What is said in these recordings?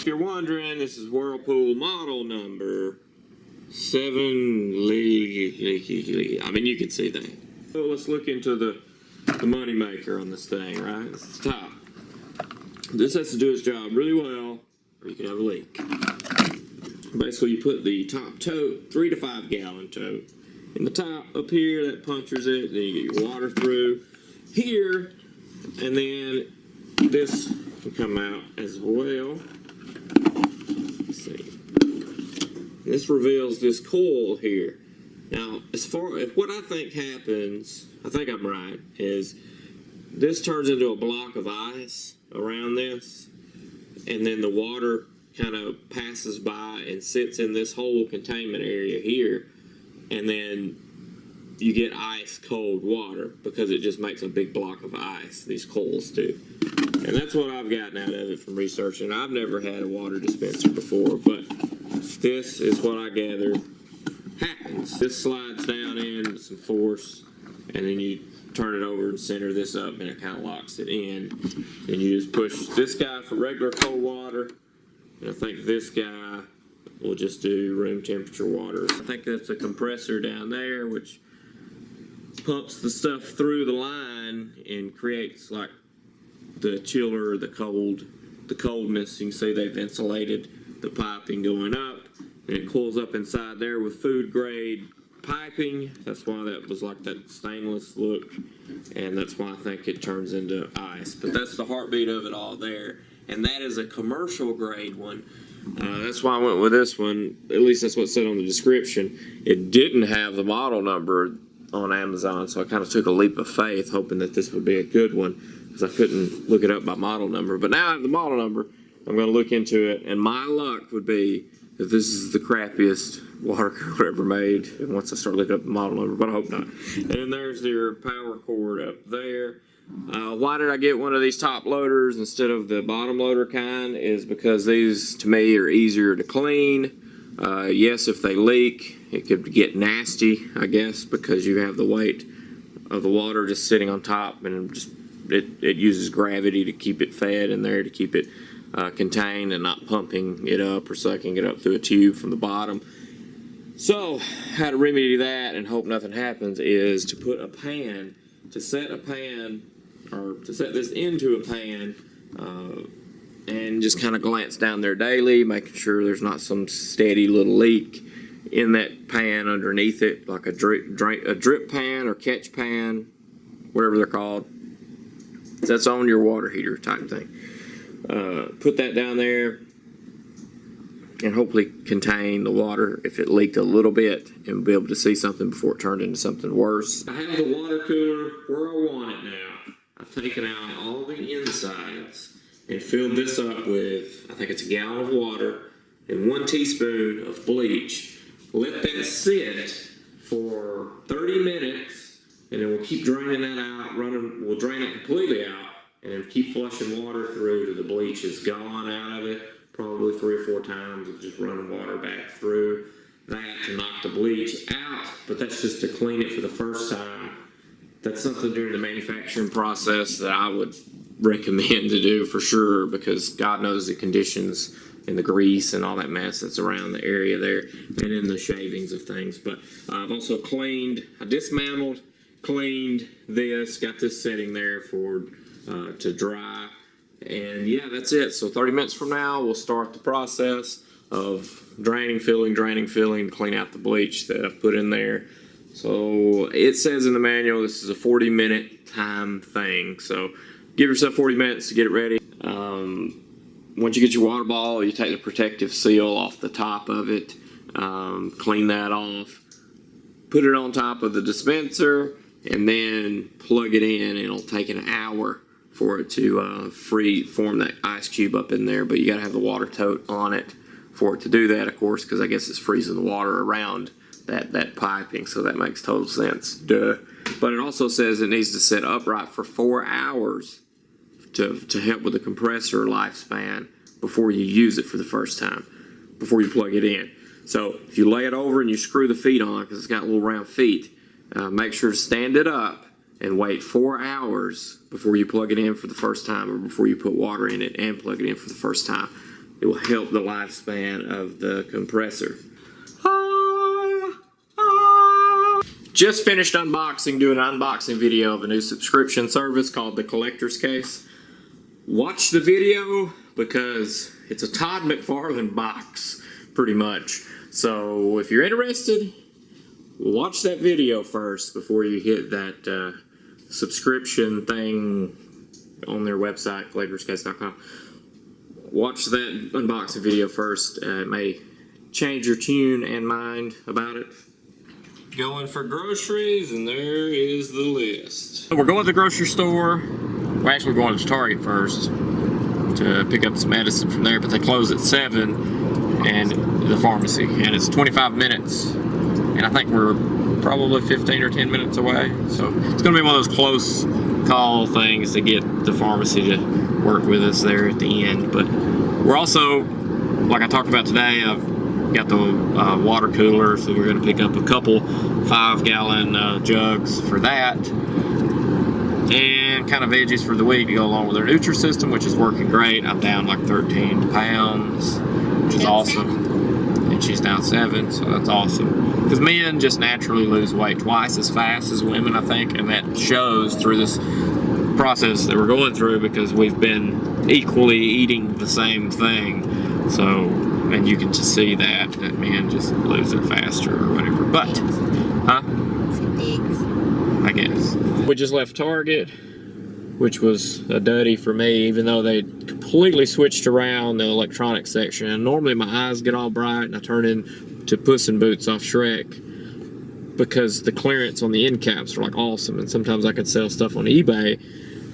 If you're wondering, this is Whirlpool model number 7LIECK. I mean, you can see that. So let's look into the money maker on this thing, right? It's the top. This has to do its job really well, or you can have a leak. Basically, you put the top tote, 3 to 5 gallon tote, in the top up here. That punctures it. Then you get your water through here, and then this can come out as well. Let's see. This reveals this coil here. Now, as far as what I think happens, I think I'm right, is this turns into a block of ice around this, and then the water kind of passes by and sits in this whole containment area here, and then you get ice cold water because it just makes a big block of ice, these coils do. And that's what I've gotten out of it from researching. I've never had a water dispenser before, but this is what I gather happens. This slides down in with some force, and then you turn it over and center this up, and it kind of locks it in. And you just push this guy for regular cold water, and I think this guy will just do room temperature water. I think that's a compressor down there, which pumps the stuff through the line and creates like the chiller, the coldness. You can see they've insulated the piping going up, and it coils up inside there with food grade piping. That's why that was like that stainless look, and that's why I think it turns into ice. But that's the heartbeat of it all there, and that is a commercial grade one. That's why I went with this one. At least that's what it said on the description. It didn't have the model number on Amazon, so I kind of took a leap of faith, hoping that this would be a good one, because I couldn't look it up by model number. But now I have the model number. I'm going to look into it, and my luck would be that this is the crappiest water cooler ever made once I start looking up the model number, but I hope not. And then there's your power cord up there. Why did I get one of these top loaders instead of the bottom loader kind is because these, to me, are easier to clean. Yes, if they leak, it could get nasty, I guess, because you have the weight of the water just sitting on top, and just it uses gravity to keep it fed in there, to keep it contained and not pumping it up or sucking it up through a tube from the bottom. So how to remedy that and hope nothing happens is to put a pan, to set this into a pan, and just kind of glance down there daily, making sure there's not some steady little leak in that pan underneath it, like a drip pan or catch pan, whatever they're called. That's on your water heater type thing. Put that down there and hopefully contain the water if it leaked a little bit, and be able to see something before it turned into something worse. I have the water cooler where I want it now. I've taken out all the insides and filled this up with, I think it's a gallon of water and 1 teaspoon of bleach. Let that sit for 30 minutes, and then we'll keep draining that out, we'll drain it completely out, and then keep flushing water through till the bleach is gone out of it, probably 3 or 4 times of just running water back through that to knock the bleach out. But that's just to clean it for the first time. That's something during the manufacturing process that I would recommend to do for sure, because God knows the conditions and the grease and all that mess that's around the area there and in the shavings of things. But I've also dismantled, cleaned this, got this sitting there for to dry, and yeah, that's it. So 30 minutes from now we'll start the process of draining, filling, clean out the bleach that I've put in there. So it says in the manual this is a 40-minute time thing, so give yourself 40 minutes to get it ready. Once you get your water bottle, you take the protective seal off the top of it, clean that off, put it on top of the dispenser, and then plug it in. It'll take an hour for it to form that ice cube up in there, but you got to have the water tote on it for it to do that, of course, because I guess it's freezing the water around that piping, so that makes total sense. Duh. But it also says it needs to sit upright for 4 hours to help with the compressor lifespan before you use it for the first time, before you plug it in. So if you lay it over and you screw the feet on, because it's got little round feet, make sure to stand it up and wait 4 hours before you plug it in for the first time, or before you put water in it and plug it in for the first time. it will help the lifespan of the compressor. Just finished doing an unboxing video of a new subscription service called the Collector's Case. Watch the video because it's a Todd McFarlane box, pretty much. So if you're interested, watch that video first before you hit that subscription thing on their website, collectorscase.com. Watch that unboxing video first. It may change your tune and mind about it. Going for groceries, and there is the list. So we're going to the grocery store. We're actually going to Target first to pick up some medicine from there, but they close at 7, and the pharmacy, and it's 25 minutes, and I think we're probably 15 or 10 minutes away. So it's going to be one of those close call things to get the pharmacy to work with us there at the end. But we're also, like I talked about today, I've got the water cooler, so we're going to pick up a couple 5-gallon jugs for that, and kind of veggies for the week to go along with our Nutrisystem, which is working great. I'm down like 13 pounds, which is awesome, and she's down 7, so that's awesome. Because men just naturally lose weight twice as fast as women, I think, and that shows through this process that we're going through because we've been equally eating the same thing. So, and you can just see that men just lose it faster or whatever. But, I guess. We just left Target, which was a duddy for me, even though they completely switched around the electronics section. And normally my eyes get all bright and I turn into Puss in Boots off Shrek because the clearance on the end caps are like awesome. And sometimes I could sell stuff on eBay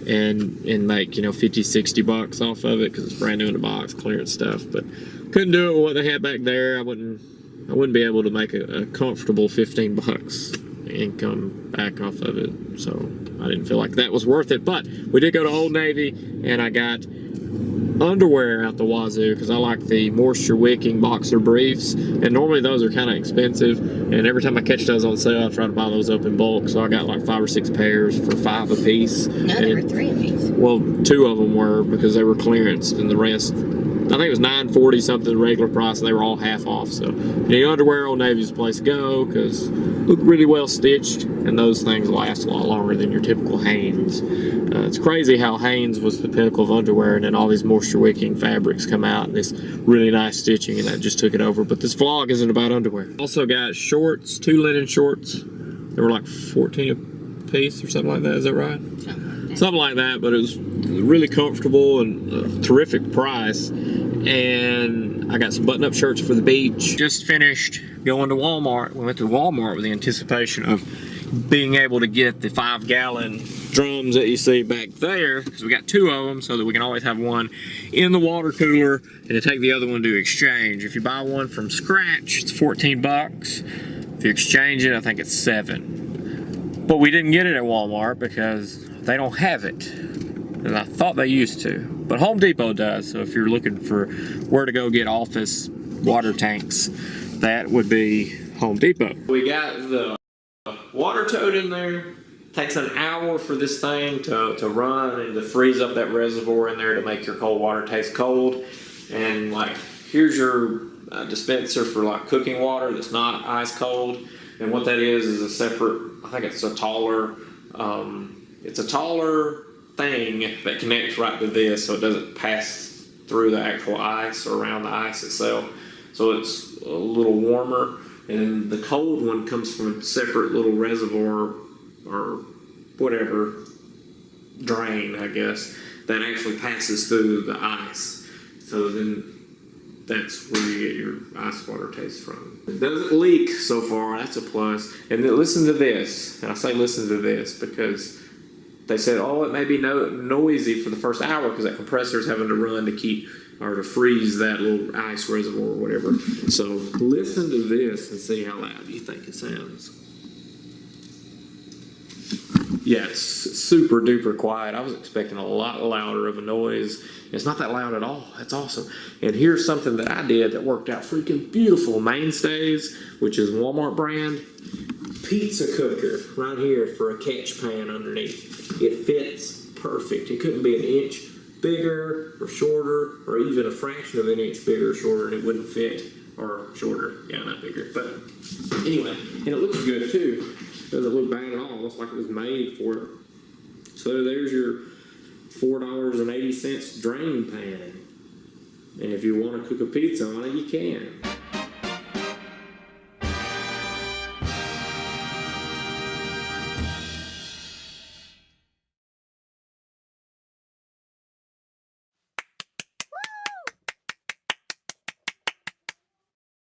and make, you know, 50, 60 bucks off of it because it's brand new in the box, clearance stuff. But couldn't do it with what they had back there. I wouldn't be able to make a comfortable 15 bucks income back off of it. So I didn't feel like that was worth it. But we did go to Old Navy and I got underwear out the wazoo because I like the moisture wicking boxer briefs, and normally those are kind of expensive, and every time I catch those on sale I try to buy those up in bulk, so I got like 5 or 6 pairs for $5 a piece. No, there were 3 of these. Well, 2 of them were because they were clearanced, and the rest, I think it was $9.40 something regular price, and they were all half off. So the underwear, Old Navy's the place to go because look really well stitched, and those things last a lot longer than your typical Hanes. It's crazy how Hanes was the pinnacle of underwear, and then all these moisture wicking fabrics come out and this really nice stitching, and that just took it over. But this vlog isn't about underwear. Also got shorts, 2 linen shorts. They were like 14 a piece or something like that. Is that right? Something like that, but it was really comfortable and a terrific price. And I got some button-up shirts for the beach. Just finished going to Walmart. We went to Walmart with the anticipation of being able to get the 5-gallon drums that you see back there, because we got 2 of them so that we can always have one in the water cooler and to take the other one to exchange. If you buy one from scratch, it's 14 bucks. If you exchange it, I think it's 7. But we didn't get it at Walmart because they don't have it, and I thought they used to, but Home Depot does. So if you're looking for where to go get office water tanks, that would be Home Depot. We got the water tote in there. Takes an hour for this thing to run and to freeze up that reservoir in there to make your cold water taste cold. And like, here's your dispenser for like cooking water that's not ice cold. And what that is a separate, I think it's a taller thing that connects right to this, so it doesn't pass through the actual ice or around the ice itself. So it's a little warmer. And the cold one comes from a separate little reservoir or whatever drain, I guess, that actually passes through the ice. So then that's where you get your ice water taste from. It doesn't leak so far, that's a plus. And then listen to this, and I say listen to this because they said, oh, it may be noisy for the first hour because that compressor is having to run to keep or to freeze that little ice reservoir or whatever. So listen to this and see how loud you think it sounds. Yes, super duper quiet. I was expecting a lot louder of a noise. It's not that loud at all. That's awesome. And here's something that I did that worked out freaking beautiful. Mainstays, which is Walmart brand. Pizza cooker right here for a catch pan underneath. It fits perfect. It couldn't be an inch bigger or shorter, or even a fraction of an inch bigger or shorter, and it wouldn't fit, or shorter, yeah, not bigger. But anyway, and it looks good too. Doesn't look bad at all. It looks like it was made for it. So there's your $4.80 drain pan. And if you want to cook a pizza on it, you can.